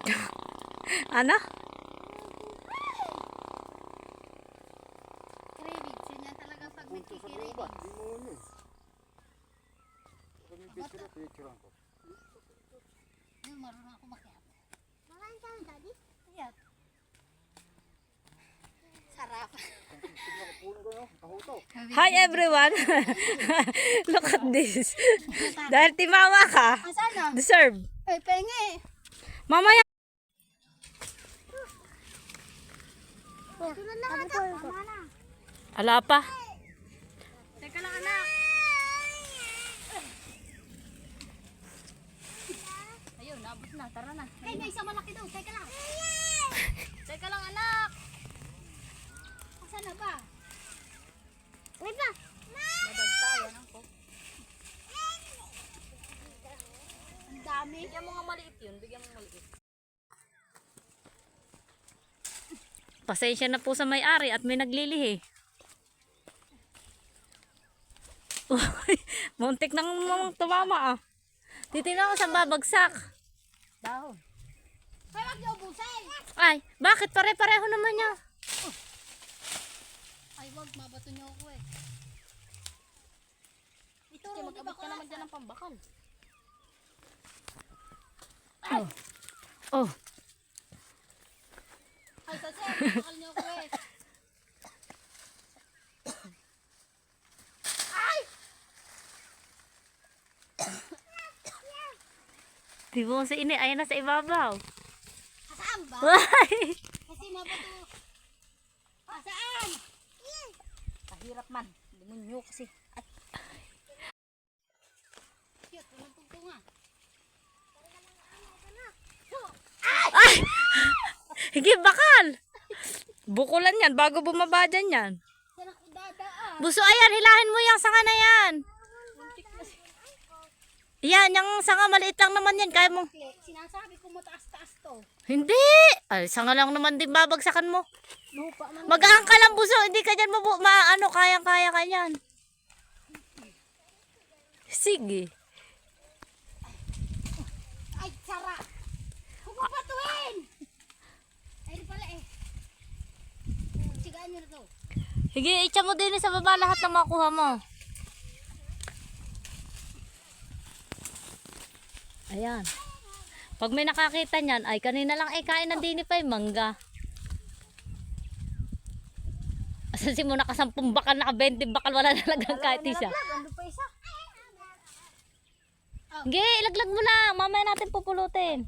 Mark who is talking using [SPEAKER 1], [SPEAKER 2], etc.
[SPEAKER 1] Ano?
[SPEAKER 2] Kiribig. Siya talaga pag nagkikiribig. Marunong ako makiap. Makain ka ng daddy? Yes. Sarap.
[SPEAKER 1] Hi everyone! Look at this. Dahil timawa ka,
[SPEAKER 2] Asan na?
[SPEAKER 1] deserve.
[SPEAKER 2] Ay, penge.
[SPEAKER 1] Mamaya.
[SPEAKER 2] Tulad na nga daw. Tama na.
[SPEAKER 1] Ala pa.
[SPEAKER 2] Teka lang, anak. Ayun, nabot na. Tara na. Ay, may isang malaki daw. Teka lang. Teka lang, anak. Asan na ba? Wait pa. Madagtayan ako. Ang dami. Bigyan mo nga maliit yun. Bigyan mo maliit.
[SPEAKER 1] Pasensya na po sa may-ari at may naglilihi. Uy, muntik nang tumama ah. Titignan ko sa babagsak.
[SPEAKER 2] Dahon. Ay, wag niyo ubusin.
[SPEAKER 1] Ay, bakit? Pare-pareho naman niya.
[SPEAKER 2] Ay, wag. Mabato niyo ako eh. Ito, mag-abot ka naman dyan ng pambakal.
[SPEAKER 1] Oh. Oh.
[SPEAKER 2] Ay, kasi pambakal niyo ako eh.
[SPEAKER 1] Di mo sa ini, ayan na sa ibabaw.
[SPEAKER 2] Asaan ba?
[SPEAKER 1] Why?
[SPEAKER 2] Kasi mabato. Asaan? Kahirap man. Lumunyo kasi. At... Cute, walang tugtunga.
[SPEAKER 1] Ay! Higi, bakal! Bukulan yan bago bumaba dyan yan.
[SPEAKER 2] Saan ako dadaan?
[SPEAKER 1] Buso, ayan, hilahin mo yung sanga na yan.
[SPEAKER 2] Muntik na siya.
[SPEAKER 1] Yan, yung sanga maliit lang naman yan. Kaya mo.
[SPEAKER 2] Sinasabi ko mataas-taas to.
[SPEAKER 1] Hindi! Ay, sanga lang naman din babagsakan mo.
[SPEAKER 2] Lupa man.
[SPEAKER 1] Magaan ka lang, Buso. Hindi ka dyan ano, kayang-kaya ka yan. Sige.
[SPEAKER 2] Ay, sara! Huwag mo patuhin! Ay, pala eh. Sigaan nyo na to.
[SPEAKER 1] Higi, itcha mo din sa baba lahat ng makuha mo. Ayan. Pag may nakakita niyan, ay kanina lang ay kain ng dini pa yung mangga. Asan si mo naka 10 bakal, naka 20 bakal, wala talagang kahit isa.
[SPEAKER 2] Ano pa isa?
[SPEAKER 1] Higi, ilaglag mo na. Mamaya natin pupulutin.